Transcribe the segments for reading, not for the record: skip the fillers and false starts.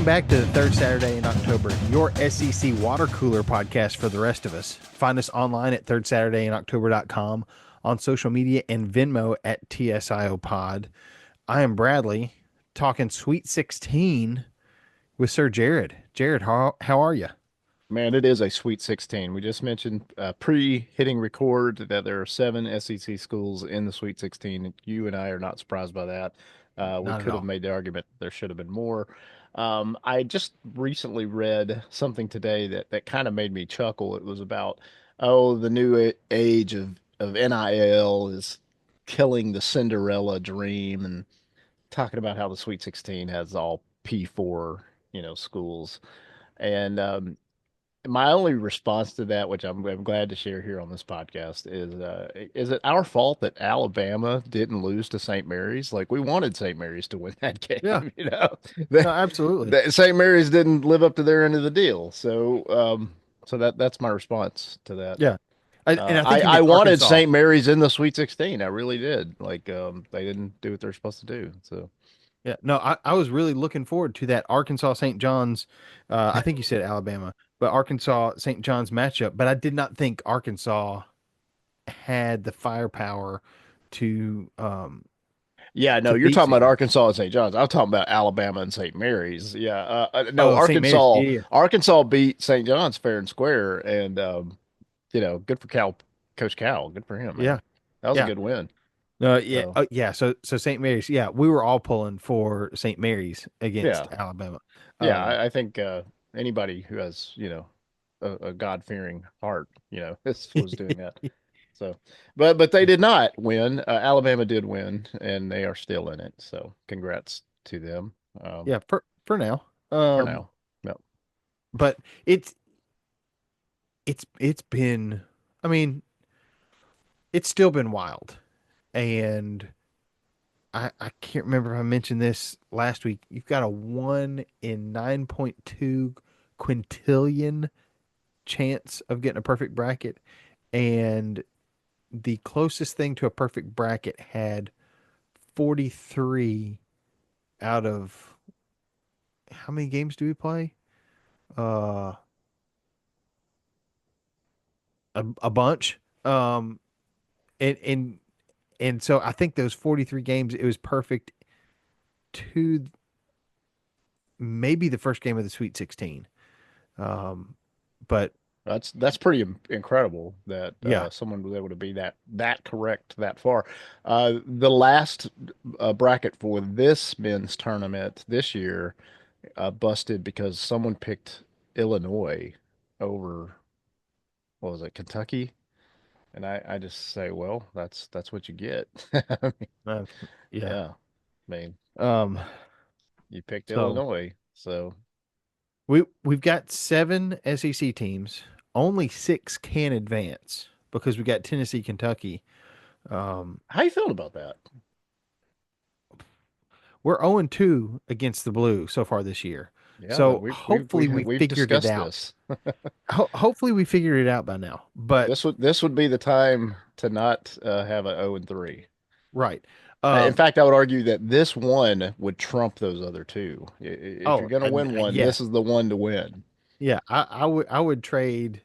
Welcome back to the third Saturday in October, your SEC water cooler podcast for the rest of us. Find us online at thirdsaturdayinoctober.com, on social media and Venmo at TSIO Pod. I am Bradley, talking Sweet 16 with Sir Jared. Jared, how are you? Man, it is a Sweet 16. We just mentioned pre-hitting record that there are seven SEC schools in the Sweet 16. You and I are not surprised by that. We Not at could have all. made the argument there should have been more. I just recently read something today that kind of made me chuckle. It was about, oh, the new age of NIL is killing the Cinderella dream, and talking about how the Sweet 16 has all P4, schools. And my only response to that, which I'm glad to share here on this podcast, is it our fault that Alabama didn't lose to St. Mary's? Like, we wanted St. Mary's to win that Yeah, game, you know. no, absolutely. St. Mary's didn't live up to their end of the deal. So that's my response to that. Yeah. And I think I you I meant wanted Arkansas. St. Mary's in the Sweet 16. I really did. Like, they didn't do what they're supposed to do. So Yeah, no, I was really looking forward to that Arkansas St. John's. I think you said Alabama, but Arkansas St. John's matchup. But I did not think Arkansas had the firepower to yeah, no, to you're beat talking St. about Mary's. Arkansas and St. John's. I'm talking about Alabama and St. Mary's. Yeah, no, Oh, St. Mary's. Arkansas. Yeah, yeah, Arkansas beat St. John's fair and square, and good for Coach Cal. Good for him, man. yeah, That was a yeah. good win. No, yeah, So yeah. So St. Mary's. Yeah, we were all pulling for St. Mary's against yeah, Alabama. yeah, Um, I think anybody who has a God-fearing heart, was doing that. So, but they did not win. Alabama did win, and they are still in it. So, congrats to them. yeah, for now. For Um, now. No. but it's been. I mean, it's still been wild, and I can't remember if I mentioned this last week. You've got a 1 in 9.2 quintillion chance of getting a perfect bracket. And the closest thing to a perfect bracket had 43 out of how many games do we play? Uh, a bunch. And, and, and so I think those 43 games, it was perfect to maybe the first game of the Sweet 16. Um, but That's pretty incredible that yeah, someone was able to be that correct that far. The last bracket for this men's tournament this year busted because someone picked Illinois over, what was it, Kentucky? And I just say, well, that's what you get. I mean, uh, yeah. yeah, I mean, Um, you picked so Illinois, so we've got 7 SEC teams. Only 6 can advance because we got Tennessee, Kentucky. Um, how you feeling about that? we're 0-2 against the Blue so far this year. Yeah, So we've hopefully we we've figured it discussed out. this. Hopefully we figured it out by now. But This would be the time to not have an 0 and 3. right. In Um, fact, I would argue that this one would trump those other two. If you're oh, going to win one, yeah. this is the one to win. Yeah, I would trade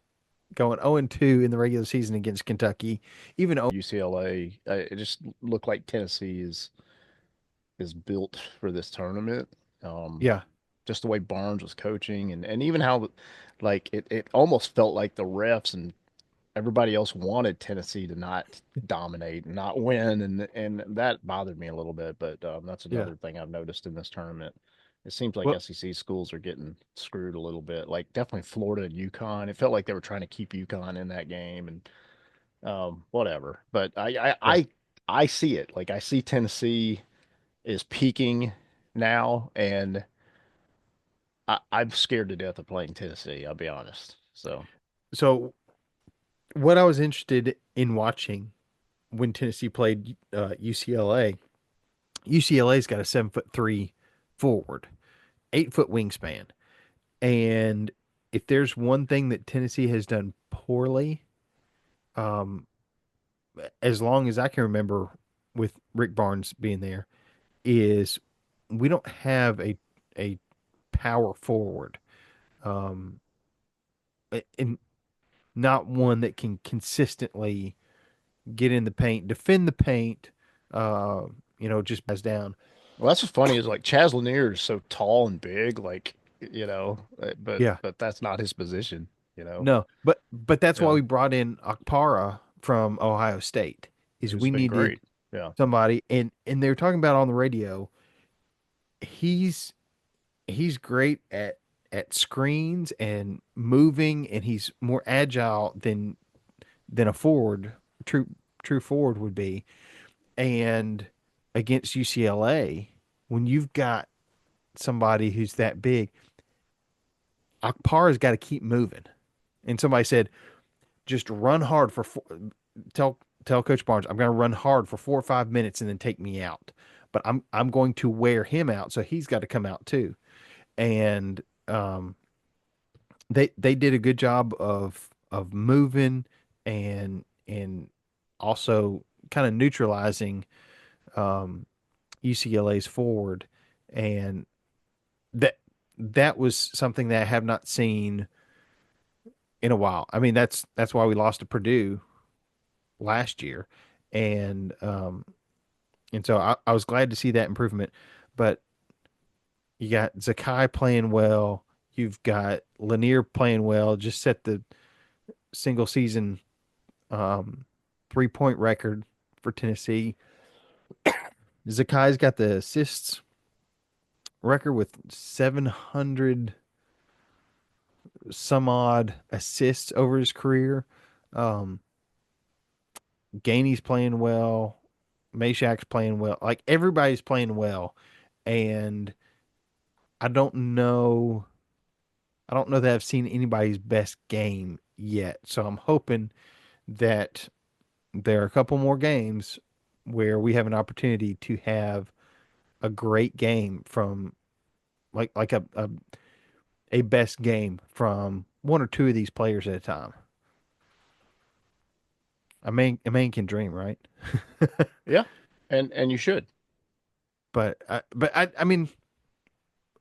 going 0-2 in the regular season against Kentucky, even UCLA, it just looked like Tennessee is built for this tournament. Um, yeah. just the way Barnes was coaching, and even how, like, it almost felt like the refs and everybody else wanted Tennessee to not dominate and not win, and that bothered me a little bit. But that's Yeah. another thing I've noticed in this tournament. It seems like Well, SEC schools are getting screwed a little bit. Like, definitely Florida and UConn. It felt like they were trying to keep UConn in that game, and whatever. But yeah. I see it. Like, I see Tennessee is peaking now, and I'm scared to death of playing Tennessee. I'll be honest. So So what I was interested in watching when Tennessee played UCLA, UCLA's got a 7'3" forward, 8 foot wingspan, and if there's one thing that Tennessee has done poorly, um, as long as I can remember, with Rick Barnes being there, is we don't have a power forward, um, and not one that can consistently get in the paint, defend the paint, uh, just pass down. Well, that's what's funny is like Chaz Lanier is so tall and big, like but Yeah, that's not his position, you know. no, but that's why Yeah, we brought in Akpara from Ohio State. Is who's we been needed great. Yeah, somebody, and they were talking about on the radio. He's he's great at screens and moving, and he's more agile than a forward, true true forward would be. And against UCLA, when you've got somebody who's that big, Akpar's got to keep moving. And somebody said, just run hard for tell Coach Barnes, I'm going to run hard for 4 or 5 minutes and then take me out. But I'm going to wear him out, so he's got to come out too. And they did a good job of moving and also kind of neutralizing UCLA's forward, and that that was something that I have not seen in a while. I mean, that's why we lost to Purdue last year, and so I was glad to see that improvement. But you got Zakai playing well, you've got Lanier playing well, just set the single season um, 3-point record for Tennessee. Zakai's got the assists record with 700 some odd assists over his career. Um, Gainey's playing well. Meshack's playing well. Like everybody's playing well, and I don't know. I don't know that I've seen anybody's best game yet. So I'm hoping that there are a couple more games where we have an opportunity to have a great game from like a best game from one or two of these players at a time. A man can dream, right? yeah, and you should. But I mean,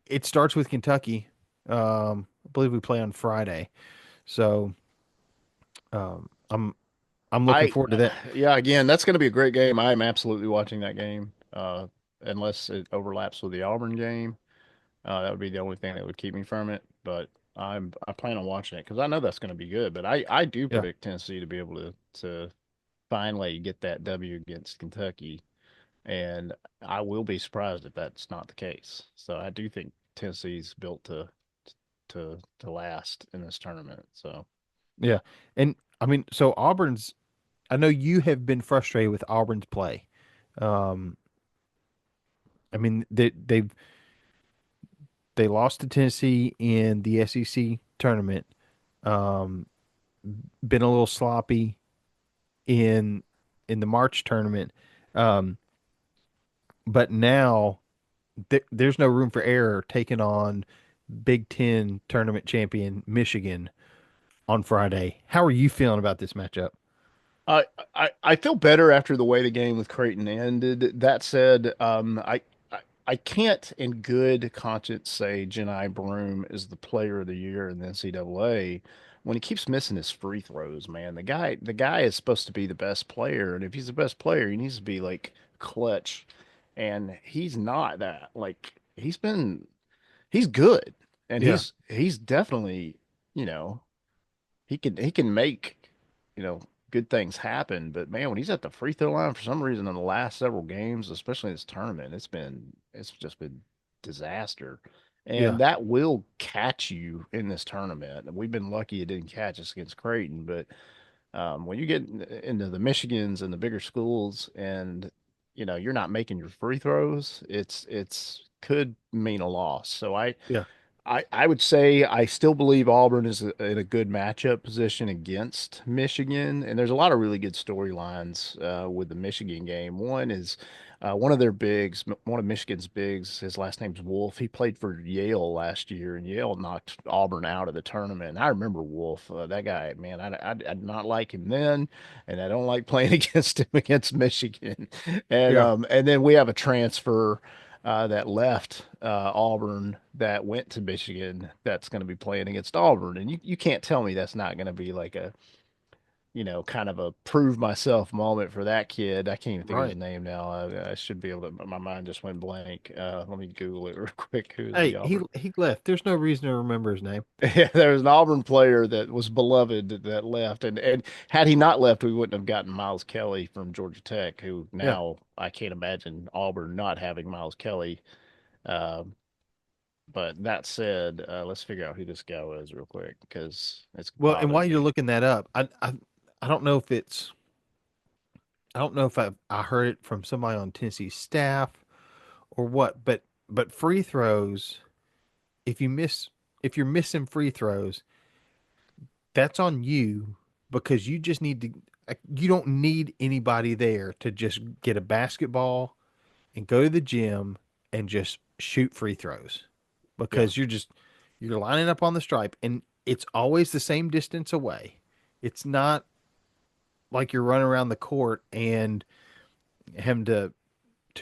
it starts with Kentucky. I believe we play on Friday, so I'm looking I forward to that. yeah, again, that's going to be a great game. I'm absolutely watching that game, unless it overlaps with the Auburn game. That would be the only thing that would keep me from it. But I plan on watching it because I know that's going to be good. But I do Yeah, predict Tennessee to be able to finally get that W against Kentucky, and I will be surprised if that's not the case. So I do think Tennessee's built to last in this tournament. So yeah, and I mean, so Auburn's. I know you have been frustrated with Auburn's play. Um, I mean, they lost to Tennessee in the SEC tournament. Um, been a little sloppy in the March tournament. Um, but now there's no room for error taking on Big Ten tournament champion Michigan on Friday. How are you feeling about this matchup? I, I feel better after the way the game with Creighton ended. That said, I can't in good conscience say Jeni Broom is the player of the year in the NCAA when he keeps missing his free throws, man. The guy is supposed to be the best player, and if he's the best player, he needs to be like clutch. And he's not that. Like he's good. And Yeah, he's definitely, you know, he can make, you know, good things happen. But man, when he's at the free throw line for some reason in the last several games, especially in this tournament, it's just been disaster. yeah, And that will catch you in this tournament. And we've been lucky it didn't catch us against Creighton, but when you get into the Michigans and the bigger schools, and you're not making your free throws, it's could mean a loss. So yeah, I would say I still believe Auburn is in a good matchup position against Michigan, and there's a lot of really good storylines with the Michigan game. One is one of their bigs, one of Michigan's bigs. His last name's Wolf. He played for Yale last year, and Yale knocked Auburn out of the tournament. And I remember Wolf. That guy, man, I did not like him then, and I don't like playing against him against Michigan. yeah, And then we have a transfer. that left Auburn that went to Michigan that's going to be playing against Auburn, and you can't tell me that's not going to be like a kind of a prove myself moment for that kid. I can't even think of his Right. name now. I should be able to. My mind just went blank. Let me Google it real quick. Who's the Hey, he Auburn? he left. There's no reason to remember his name. Yeah, there was an Auburn player that was beloved that left, and had he not left, we wouldn't have gotten Miles Kelly from Georgia Tech, who Yeah. now I can't imagine Auburn not having Miles Kelly. Uh, but that said, let's figure out who this guy was real quick because it's Well, and while bothering you're me. looking that up, I don't know if it's I don't know if I heard it from somebody on Tennessee's staff or what, but free throws, if you miss if you're missing free throws, that's on you because you just need to you don't need anybody there to just get a basketball and go to the gym and just shoot free throws Yeah, because you're lining up on the stripe and it's always the same distance away. It's not like you're running around the court and having to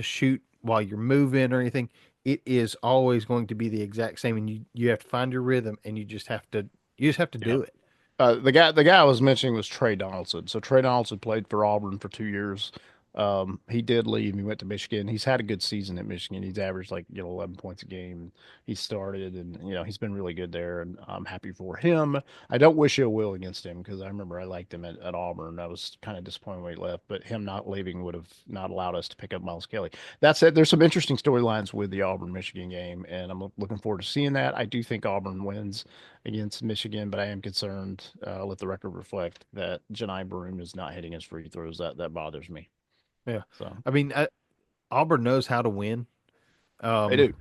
shoot while you're moving or anything. It is always going to be the exact same, and you have to find your rhythm, and you just have to yeah. do it. The guy I was mentioning was Trey Donaldson. So Trey Donaldson played for Auburn for 2 years. He did leave. He went to Michigan. He's had a good season at Michigan. He's averaged like 11 points a game. He started, and he's been really good there. And I'm happy for him. I don't wish ill will against him because I remember I liked him at Auburn. I was kind of disappointed when he left, but him not leaving would have not allowed us to pick up Miles Kelly. That said, there's some interesting storylines with the Auburn Michigan game, and I'm looking forward to seeing that. I do think Auburn wins against Michigan, but I am concerned. Let the record reflect that Janai Broome is not hitting his free throws. That bothers me. Yeah, So I mean, Auburn knows how to win. they Um, do.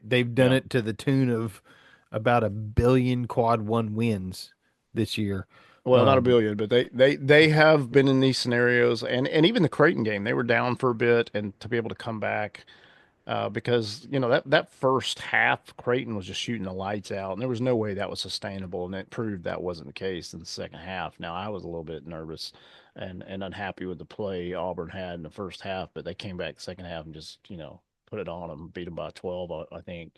they've done Yeah. it to the tune of about a billion quad one wins this year. Well, not a Um, billion, but they have been in these scenarios, and even the Creighton game, they were down for a bit, and to be able to come back because that first half, Creighton was just shooting the lights out, and there was no way that was sustainable, and it proved that wasn't the case in the second half. Now, I was a little bit nervous and unhappy with the play Auburn had in the first half, but they came back the second half and just put it on them, beat them by 12, I think.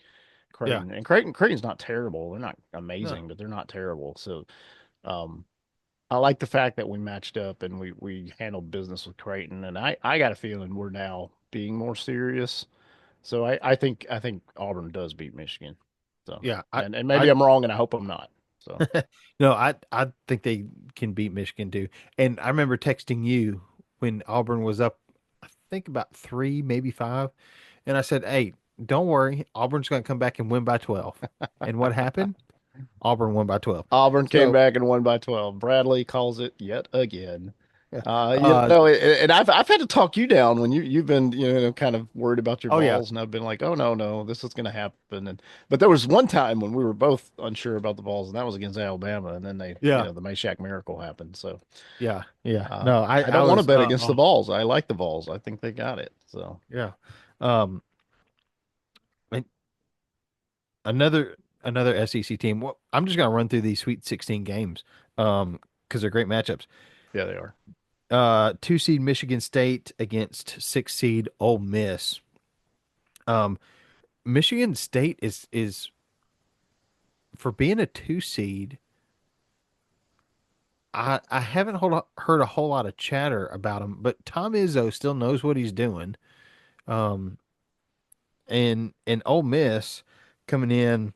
yeah, Creighton's not terrible. They're not no, amazing, but they're not terrible. So um, I like the fact that we matched up and we handled business with Creighton, and I got a feeling we're now being more serious. So I think Auburn does beat Michigan. So yeah, and maybe I I'm wrong, and I hope I'm not. So no, I think they can beat Michigan too. And I remember texting you when Auburn was up, I think about three, maybe five, and I said, "Hey, don't worry, Auburn's going to come back and win by 12." And what happened? Auburn won by 12. Auburn came So, back and won by 12. Bradley calls it yet again. yeah. You Uh, know, and I've had to talk you down when you've been kind of worried about your oh yeah, balls, and I've been like, oh no, this is going to happen. And but there was one time when we were both unsure about the balls, and that was against Alabama, and then yeah, the Meshack miracle happened. So yeah. No, I I don't want to was, bet against the balls. I like the balls. I think they got it. So yeah. Um, and another SEC team. Well, I'm just going to run through these Sweet 16 games, because they're great matchups. yeah, they are. Two seed Michigan State against six seed Ole Miss. Um, Michigan State is for being a two seed. I haven't heard a whole lot of chatter about him, but Tom Izzo still knows what he's doing. Um, and Ole Miss coming in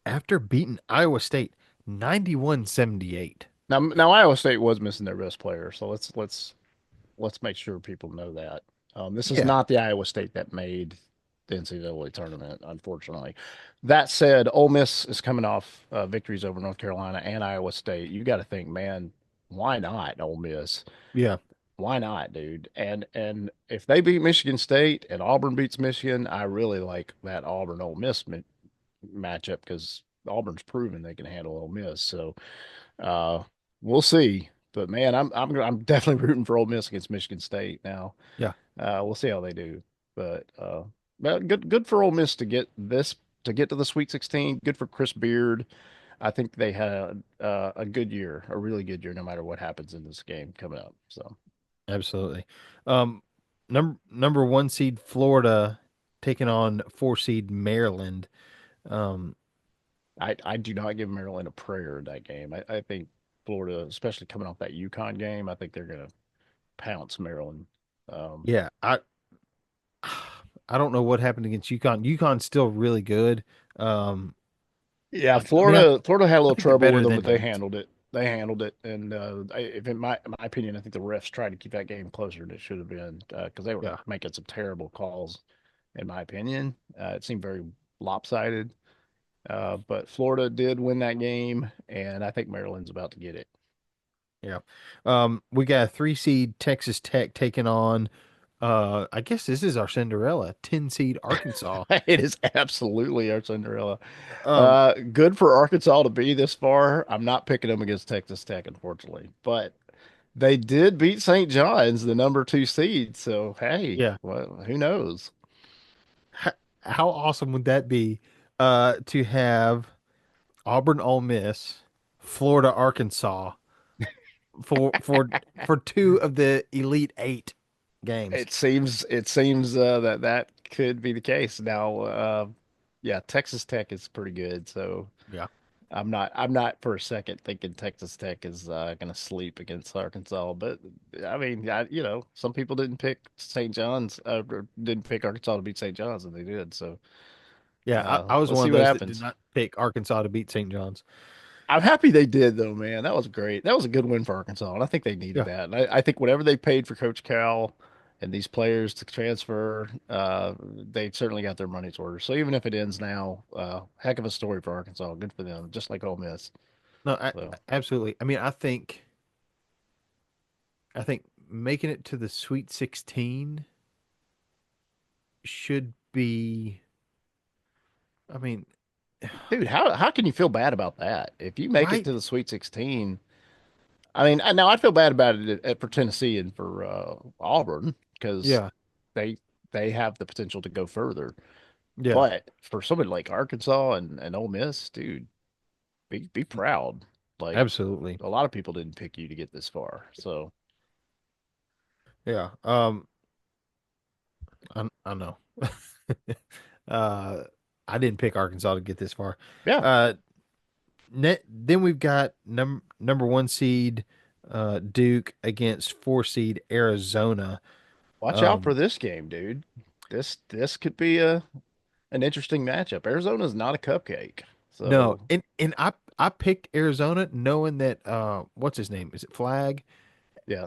after beating Iowa State 91-78. Now Iowa State was missing their best player, so let's make sure people know that. This is Yeah, not the Iowa State that made the NCAA tournament, unfortunately. That said, Ole Miss is coming off victories over North Carolina and Iowa State. You got to think, man, why not Ole Miss? yeah, Why not, dude? And if they beat Michigan State and Auburn beats Michigan, I really like that Auburn Ole Miss matchup because Auburn's proven they can handle Ole Miss. So uh, we'll see. But man, I'm definitely rooting for Ole Miss against Michigan State now. yeah, We'll see how they do. But good for Ole Miss to get to the Sweet 16. Good for Chris Beard. I think they had a good year, a really good year, no matter what happens in this game coming up. So absolutely. Um, number one seed Florida taking on four seed Maryland. Um, I do not give Maryland a prayer in that game. I think Florida, especially coming off that UConn game, I think they're going to pounce Maryland. Um, yeah, I don't know what happened against UConn. UConn's still really good. Um, yeah, I mean, Florida had a I little think they're trouble with better them, than but they eight. handled it. They handled it, and if in my opinion, I think the refs tried to keep that game closer than it should have been because they were Yeah, making some terrible calls. In my opinion, it seemed very lopsided. But Florida did win that game, and I think Maryland's about to get it. yeah. We got a three seed Texas Tech taking on. I guess this is our Cinderella, 10 seed Arkansas. It is absolutely our Cinderella. Um, Good for Arkansas to be this far. I'm not picking them against Texas Tech, unfortunately, but they did beat St. John's, the number two seed. So hey, yeah. well, who knows? How awesome would that be? To have Auburn, Ole Miss, Florida, Arkansas for two of the Elite Eight games. It seems that could be the case. Now, yeah, Texas Tech is pretty good. So Yeah. I'm not for a second thinking Texas Tech is going to sleep against Arkansas, but I mean, some people didn't pick St. John's, or didn't pick Arkansas to beat St. John's, and they did. So Yeah, I was let's one see of what those that did happens. not pick Arkansas to beat St. John's. I'm happy they did, though, man. That was great. That was a good win for Arkansas, and I think they needed Yeah. that. And I think whatever they paid for Coach Cal and these players to transfer, they certainly got their money's worth. So even if it ends now, heck of a story for Arkansas. Good for them, just like Ole Miss. No, So. absolutely. I mean, I think making it to the Sweet 16 should be, I mean, Dude, how can you feel bad about that? If you make it right? to the Sweet 16, I mean, now I feel bad about it for Tennessee and for Auburn because Yeah. they they have the potential to go further. Yeah. But for somebody like Arkansas and Ole Miss, dude, be proud. Like Absolutely. a lot of people didn't pick you to get this far. So Yeah. I know. uh I didn't pick Arkansas to get this far. yeah, Uh then we've got number one seed Duke against four seed Arizona. watch out for Um this game, dude. This could be a an interesting matchup. Arizona's not a cupcake. no, So and I picked Arizona knowing that what's his name? Is it Flag? yeah.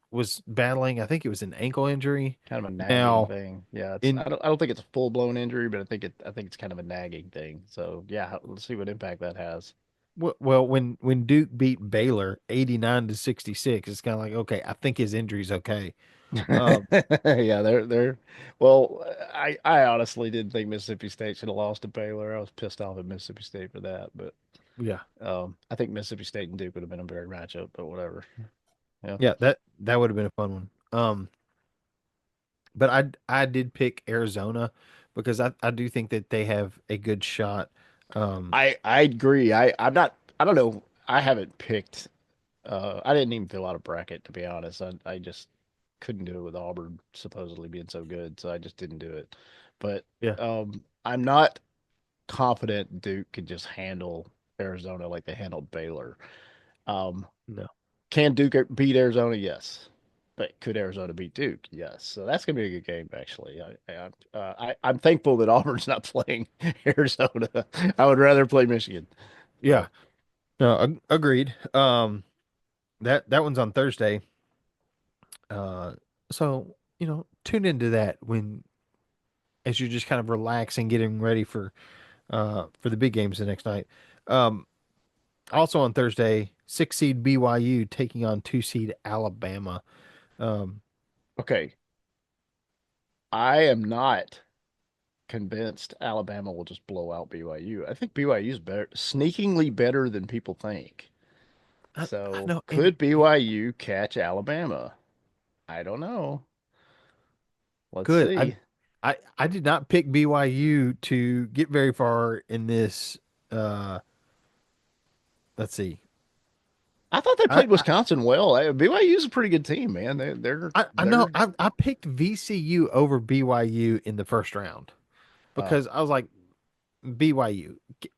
Was battling, I think it was an ankle injury. Kind of a nagging Now thing. Yeah, it's in I don't think it's a full blown injury, but I think it's kind of a nagging thing. So yeah, let's see what impact that has. well when Duke beat Baylor 89 to 66, it's kind of like, okay, I think his injury's okay. Um Yeah, they're well, I honestly didn't think Mississippi State should have lost to Baylor. I was pissed off at Mississippi State for that, but yeah. I think Mississippi State and Duke would have been a better matchup, but whatever. Yeah. Yeah, that would have been a fun one. But I did pick Arizona because I do think that they have a good shot. Um I agree. I don't know. I haven't picked I didn't even fill out a bracket to be honest. I just couldn't do it with Auburn supposedly being so good, so I just didn't do it. But yeah, I'm not confident Duke could just handle Arizona like they handled Baylor. Um, no. can Duke beat Arizona? Yes. But could Arizona beat Duke? Yes. So that's gonna be a good game, actually. I'm thankful that Auburn's not playing Arizona. I would rather play Michigan. Yeah. So No, agreed. That one's on Thursday. Uh so, tune into that when as you're just kind of relaxing, getting ready for the big games the next night. Um Also on Thursday, six seed BYU taking on two seed Alabama. Um okay, I am not convinced Alabama will just blow out BYU. I think BYU is better, sneakingly better than people think. I So know, and could BYU catch Alabama? I don't know. Let's good. I see. I I did not pick BYU to get very far in this. Uh let's see. I thought they I, played I, Wisconsin well. BYU's a pretty good team, man. I know They're I picked VCU over BYU in the first round uh because I was like BYU no,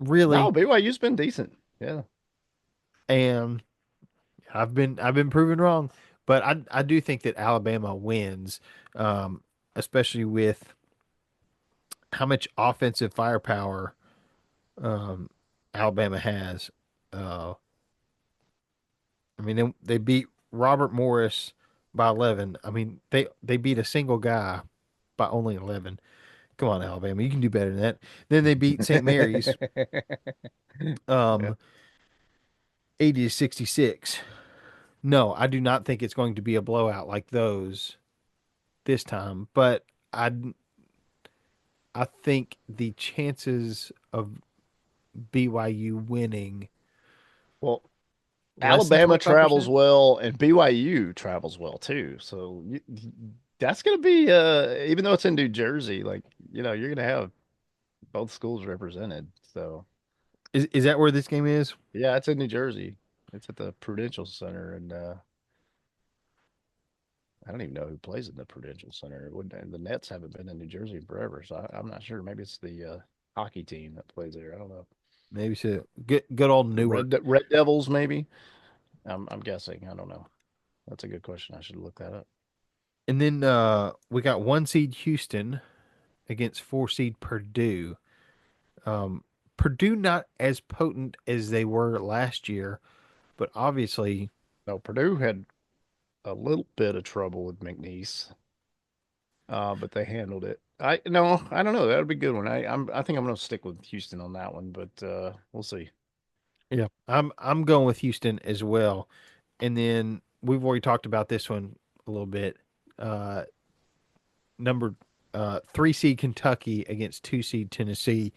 really, BYU's been decent. Yeah. and I've been proven wrong. But I do think that Alabama wins, um, especially with how much offensive firepower um, Alabama has. Uh, I mean, they beat Robert Morris by 11. I mean, they beat a single guy by only 11. Come on, Alabama, you can do better than that. Then they beat St. Mary's Yeah. um, 80 to 66. No, I do not think it's going to be a blowout like those this time, but I I think the chances of BYU winning Well, less than Alabama travels 25%. well and BYU travels well too. So that's going to be even though it's in New Jersey, like, you're going to have both schools represented. So, Is that where this game is? yeah, it's in New Jersey. It's at the Prudential Center and I don't even know who plays in the Prudential Center. The Nets haven't been in New Jersey forever, so I'm not sure. Maybe it's the hockey team that plays there. I don't know. Maybe so. Good old The Newark. Red Devils, maybe. I'm guessing. I don't know. That's a good question. I should look that up. And then we got one seed Houston against four seed Purdue. Um, Purdue not as potent as they were last year, but obviously, No, Purdue had a little bit of trouble with McNeese, but they handled it. I no, I don't know. That would be a good one. I think I'm going to stick with Houston on that one, but we'll see. yeah, I'm going with Houston as well. And then we've already talked about this one a little bit. Uh, number three seed Kentucky against two seed Tennessee.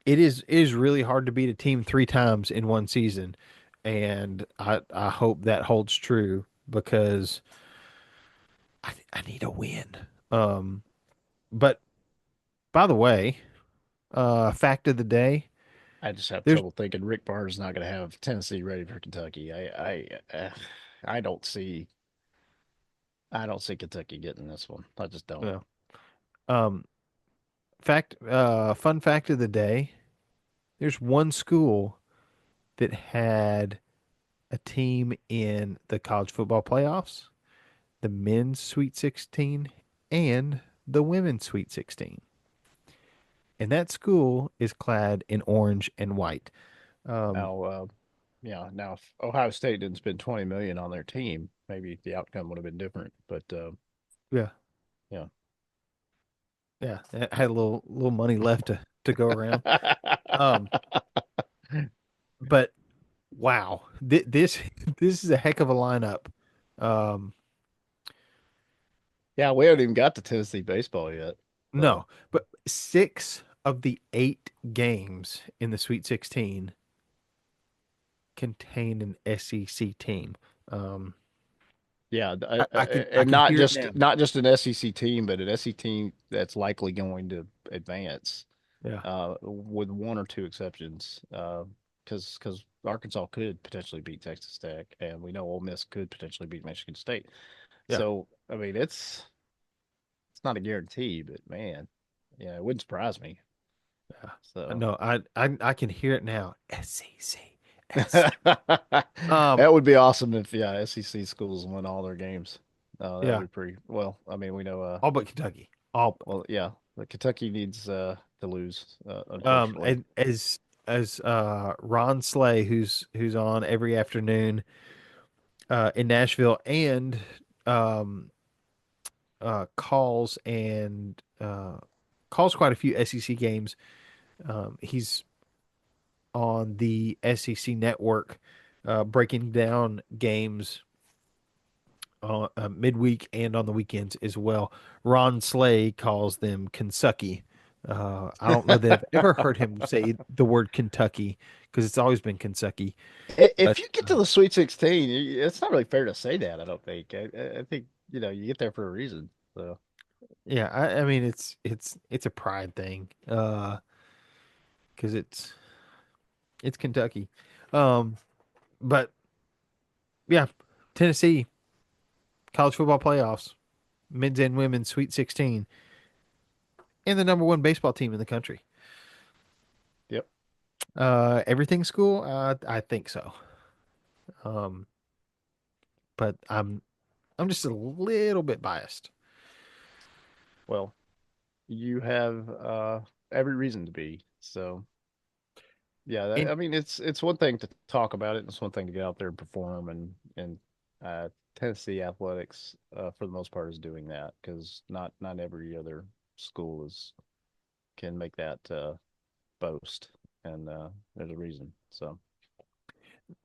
It is really hard to beat a team three times in one season, and I hope that holds true because I need a win. Um, but by the way, fact of the day, I just have there's trouble thinking Rick Barnes is not going to have Tennessee ready for Kentucky. I don't see Kentucky getting this one. I just don't. uh, um fun fact of the day. There's one school that had a team in the college football playoffs, the men's Sweet 16, and the women's Sweet 16. And that school is clad in orange and white. Um, Now, yeah, now if Ohio State didn't spend 20 million on their team, maybe the outcome would have been different. But yeah, yeah. yeah, it had a little money left to go around. Um, but wow, this this is a heck of a lineup. Um, Yeah, we haven't even got to Tennessee baseball yet. So no, but six of the eight games in the Sweet 16 contain an SEC team. Um, yeah, I and can not hear it just now. not just an SEC team, but an SEC team that's likely going to advance, Yeah, with one or two exceptions. Because Arkansas could potentially beat Texas Tech, and we know Ole Miss could potentially beat Michigan State. yeah, So I mean, it's not a guarantee, but man, yeah, it wouldn't surprise me. yeah. So No, I can hear it now. SEC, SEC. that would be awesome if, yeah, SEC schools won all their games. That would Yeah, be pretty well. I mean, we know all but Kentucky. All well, yeah, but Kentucky needs to lose, unfortunately. and as Ron Slay, who's on every afternoon in Nashville, and um calls and calls quite a few SEC games. He's on the SEC network, breaking down games midweek and on the weekends as well. Ron Slay calls them Kentucky. I don't know that I've ever heard him say the word Kentucky because it's always been Kentucky. If But you get to the Sweet 16, it's not really fair to say that, I don't think. I think, you get there for a reason. So, yeah, I mean it's a pride thing because it's Kentucky. But yeah, Tennessee college football playoffs, men's and women's Sweet 16, and the number one baseball team in the country. Yep. Everything school, I think so. Um, but I'm just a little bit biased. Well, you have every reason to be. So yeah, And I mean it's one thing to talk about it, and it's one thing to get out there and perform, and Tennessee athletics for the most part is doing that because not every other school is can make that boast, and there's a reason. So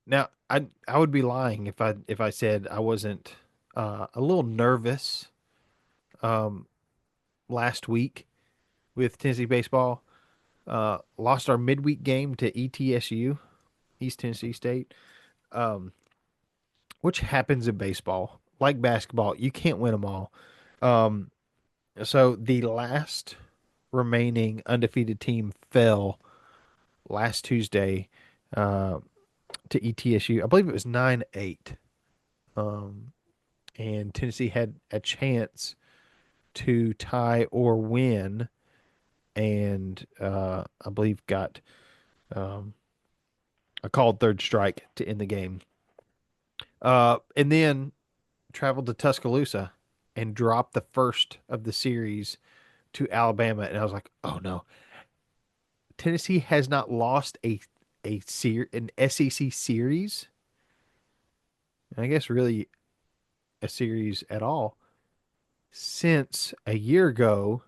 now I would be lying if I said I wasn't a little nervous um, last week with Tennessee baseball. Lost our midweek game to ETSU, East Tennessee State, um, which happens in baseball. Like basketball, you can't win them all. Um, so the last remaining undefeated team fell last Tuesday uh, to ETSU. I believe it was 9-8. Um, and Tennessee had a chance to tie or win, and I believe got um, a called third strike to end the game. And then traveled to Tuscaloosa and dropped the first of the series to Alabama, and I was like, oh no, Tennessee has not lost an SEC series, and I guess really a series at all since a year ago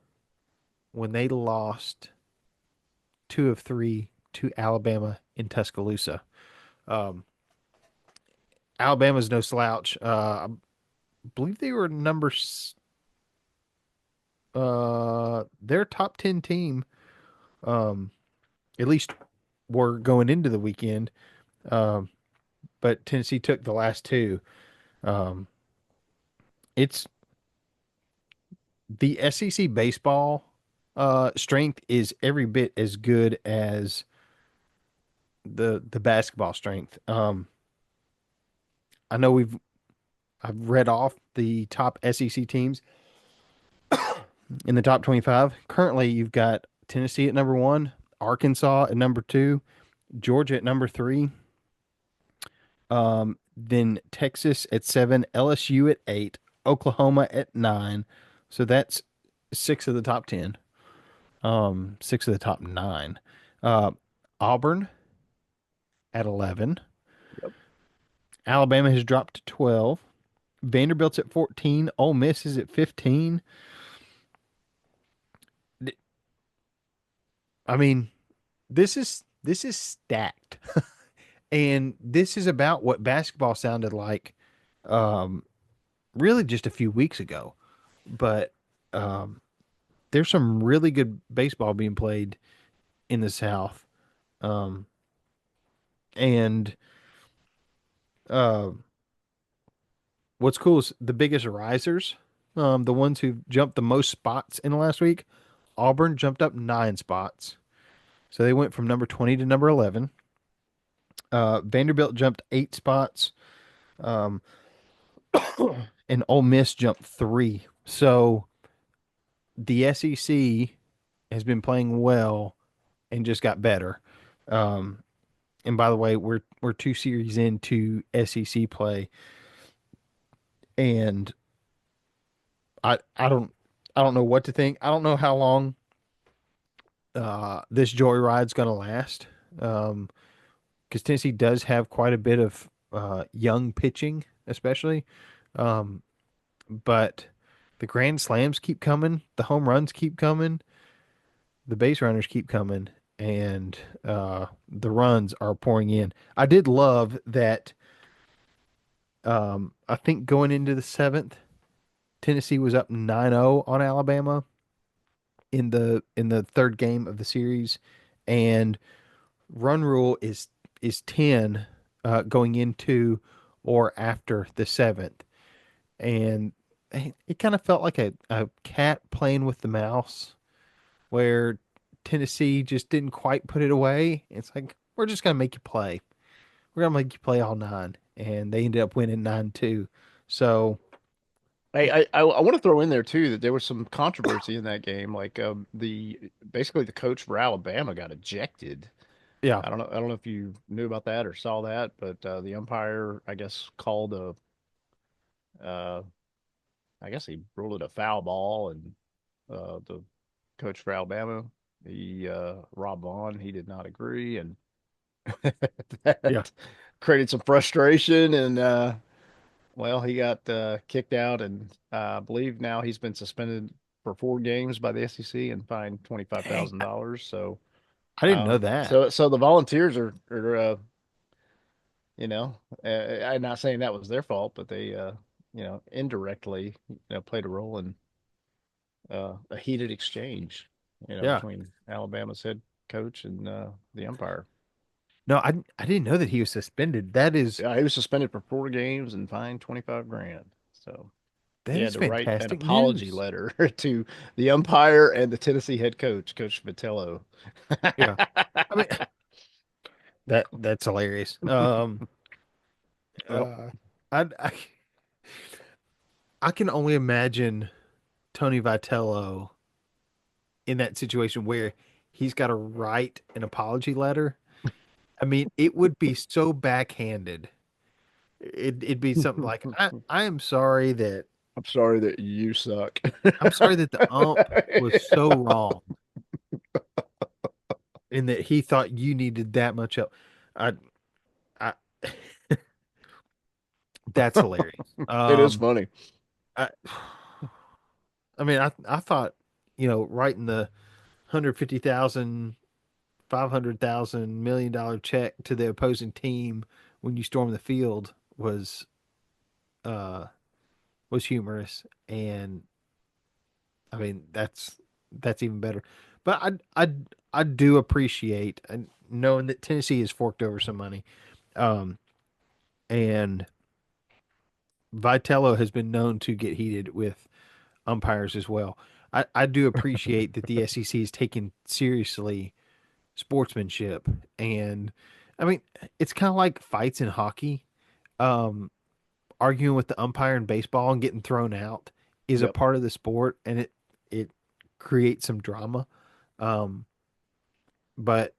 when they lost two of three to Alabama in Tuscaloosa. Um, Alabama's no slouch. I believe they were their top 10 team, um, at least were going into the weekend. Um, but Tennessee took the last two. Um, it's the SEC baseball strength is every bit as good as the basketball strength. I know I've read off the top SEC teams in the top 25. Currently, you've got Tennessee at number one, Arkansas at number two, Georgia at number three, then Texas at seven, LSU at eight, Oklahoma at nine. So that's six of the top 10, six of the top nine. Uh, Auburn at 11. yep. Alabama has dropped to 12. Vanderbilt's at 14. Ole Miss is at 15. I mean, this is stacked. And this is about what basketball sounded like um, really just a few weeks ago. But um, there's some really good baseball being played in the South. Um, and uh, what's cool is the biggest risers, the ones who jumped the most spots in the last week. Auburn jumped up 9 spots. So they went from number 20 to number 11. Vanderbilt jumped 8 spots. Um, and Ole Miss jumped three. So the SEC has been playing well and just got better. Um, and by the way, we're two series into SEC play, and I don't know what to think. I don't know how long this joyride's going to last. Because Tennessee does have quite a bit of young pitching, especially. Um, but the grand slams keep coming, the home runs keep coming, the base runners keep coming, and the runs are pouring in. I did love that. I think going into the seventh, Tennessee was up 9-0 on Alabama in the third game of the series, and run rule is 10 going into or after the seventh, and it kind of felt like a cat playing with the mouse where Tennessee just didn't quite put it away. It's like, we're just going to make you play. we're gonna make you play all nine, and they ended up winning 9-2. So I want to throw in there too that there was some controversy in that game. Like the basically the coach for Alabama got ejected. yeah, I don't know if you knew about that or saw that, but the umpire I guess called a uh, I guess he ruled it a foul ball, and the coach for Alabama, he Rob Vaughn, he did not agree, and yeah. that created some frustration, and well, he got kicked out, and I believe now he's been suspended for 4 games by the SEC and fined twenty five Dang, thousand dollars. So, I didn't know that. so the Volunteers are you know, I'm not saying that was their fault, but they indirectly played a role in a heated exchange, Yeah. between Alabama's head coach and the umpire. No, I didn't know that he was suspended. Yeah, he was suspended for 4 games and fined 25 grand. So he That had is to write an fantastic apology news. letter to the umpire and the Tennessee head coach, Coach Vitello. Yeah. I mean, that's hilarious. Well, Uh, I I can only imagine Tony Vitello in that situation where he's got to write an apology letter. I mean, it would be so backhanded. It'd be something like, I am sorry that I'm sorry that you suck. I'm sorry that the ump was so wrong and that he thought you needed that much help. I I that's hilarious. It is funny. I I mean, I thought, writing the 150,000, 500,000, $1 million check to the opposing team when you storm the field uh was humorous, and I mean that's even better. But I do appreciate knowing that Tennessee has forked over some money, um, and Vitello has been known to get heated with umpires as well. I do appreciate that the SEC is taking seriously sportsmanship, and I mean it's kind of like fights in hockey. Um, Arguing with the umpire in baseball and getting thrown out is a Yep. part of the sport, and it creates some drama. Um, but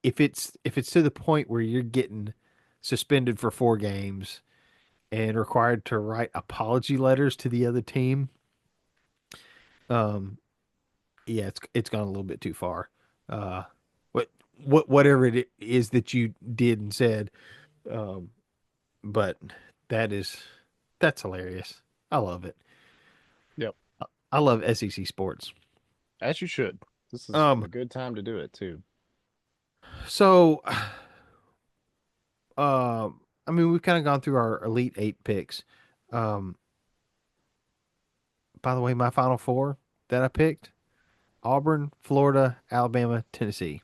if it's to the point where you're getting suspended for 4 games and required to write apology letters to the other team, um, yeah, it's gone a little bit too far. Uh, what whatever it is that you did and said, um, but that is that's hilarious. I love it. Yep. I love SEC sports. As you should. This is Um, a good time to do it too. so, I mean, we've kind of gone through our Elite Eight picks. Um, by the way, my Final Four that I picked: Auburn, Florida, Alabama, Tennessee.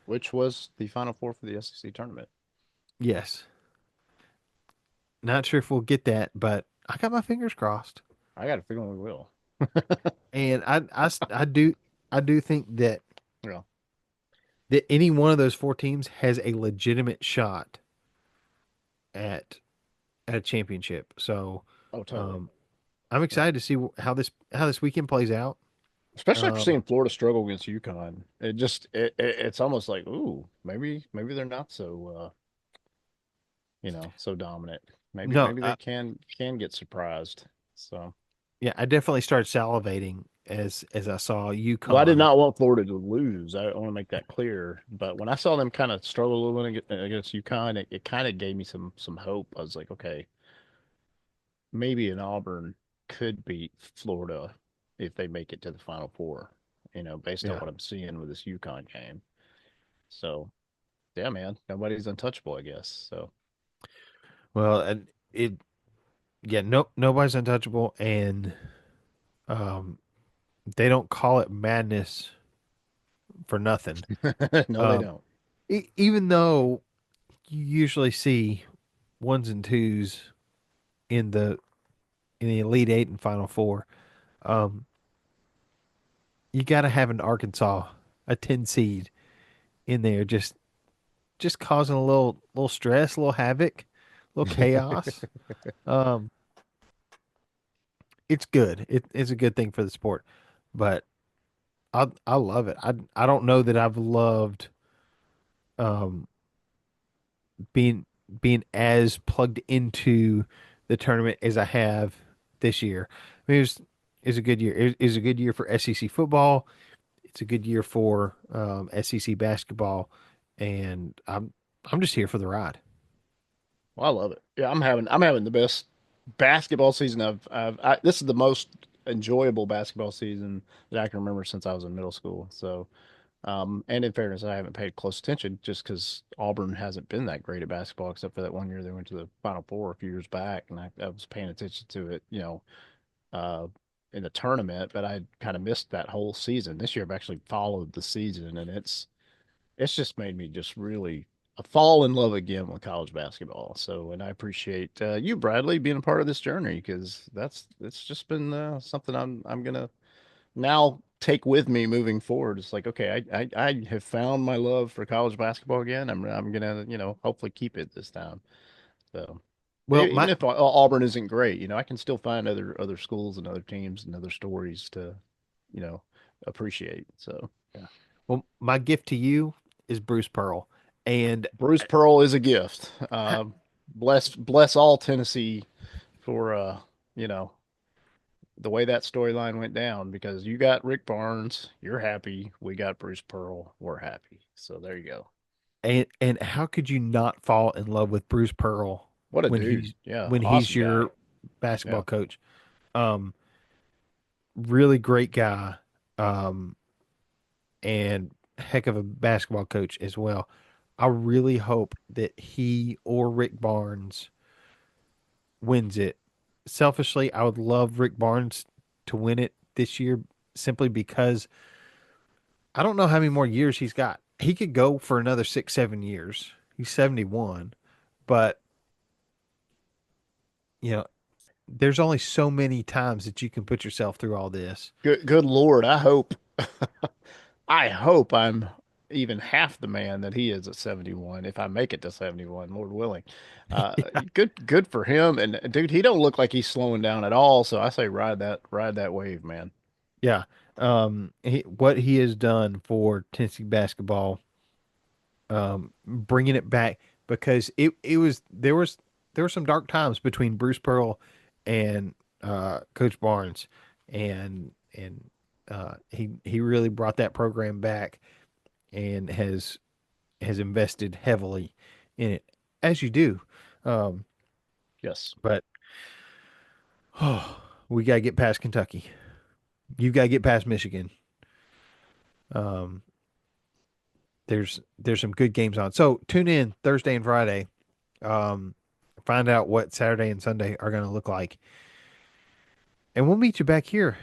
Which was the Final Four for the SEC tournament. Yes, not sure if we'll get that, but I got my fingers crossed. I got a feeling we will. And I do think that Yeah. any one of those four teams has a legitimate shot at a championship. So, Oh, totally. um, I'm Yeah. excited to see how this weekend plays out. Especially after Um, seeing Florida struggle against UConn. It's almost like, ooh, maybe they're not so so dominant. no, Maybe they can get surprised. So, yeah, I definitely started salivating as I saw well, I did UConn. not want Florida to lose. I want to make that clear. But when I saw them kind of struggle a little bit against UConn, it kind of gave me some hope. I was like, okay, maybe an Auburn could beat Florida if they make it to the Final Four, based on Yeah. what I'm seeing with this UConn game. So, yeah, man, nobody's untouchable, I guess. So, Well, and it yeah, nobody's untouchable, and um they don't call it madness for nothing. no, they Um don't. even though you usually see ones and twos in the Elite Eight and Final Four, um you got to have an Arkansas, a 10 seed in there, just just causing a little stress, a little havoc, a little chaos. Um, it's good. It's a good thing for the sport, but I love it. I don't know that I've loved um being being as plugged into the tournament as I have this year. I mean, it was a good year. It was a good year for SEC football. It's a good year for SEC basketball, and I'm just here for the ride. Well, I love it. Yeah, I'm having the best basketball season this is the most enjoyable basketball season that I can remember since I was in middle school. So, and in fairness, I haven't paid close attention just because Auburn hasn't been that great at basketball, except for that one year they went to the Final Four a few years back, and I was paying attention to it, uh, in the tournament, but I kind of missed that whole season. This year, I've actually followed the season, and it's just made me just really fall in love again with college basketball. So, and I appreciate you, Bradley, being a part of this journey because it's just been something I'm gonna now take with me moving forward. It's like, okay, I have found my love for college basketball again. I'm gonna hopefully keep it this time. So. Well, Even if Auburn isn't great, I can still find other schools and other teams and other stories to, you know, appreciate. So yeah. my gift to you is Bruce Pearl, and Bruce Pearl is a gift. Bless all Tennessee for you know, the way that storyline went down because you got Rick Barnes, you're happy. We got Bruce Pearl, we're happy. So there you go. and how could you not fall in love with Bruce Pearl What a when dude. he's Yeah, when he's awesome guy. your basketball Yeah. coach? Um, really great guy, um, and heck of a basketball coach as well. I really hope that he or Rick Barnes wins it. Selfishly, I would love Rick Barnes to win it this year simply because I don't know how many more years he's got. He could go for another 6, 7 years. He's 71, but you know, there's only so many times that you can put yourself through all this. Good Lord. I hope I'm even half the man that he is at 71 if I make it to 71, Lord willing. Good for him. And dude, he don't look like he's slowing down at all. So I say ride that wave, man. Yeah. What he has done for Tennessee basketball, bringing it back because it was there were some dark times between Bruce Pearl and Coach Barnes, and he really brought that program back and has invested heavily in it as you do. Um, Yes. but oh, we got to get past Kentucky. You got to get past Michigan. Um, there's some good games on. So tune in Thursday and Friday. Um, find out what Saturday and Sunday are going to look like, and we'll meet you back here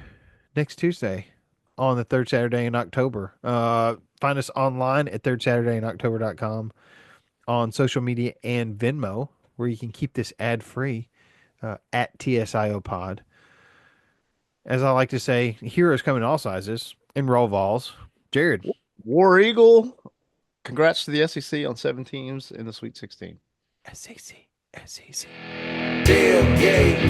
next Tuesday on the third Saturday in October. Find us online at thirdsaturdayinoctober.com, on social media and Venmo, where you can keep this ad free at TSIO Pod. As I like to say, heroes come in all sizes and roll balls. Jared. War Eagle. Congrats to the SEC on 7 teams in the Sweet 16. SEC. SEC. Tailgate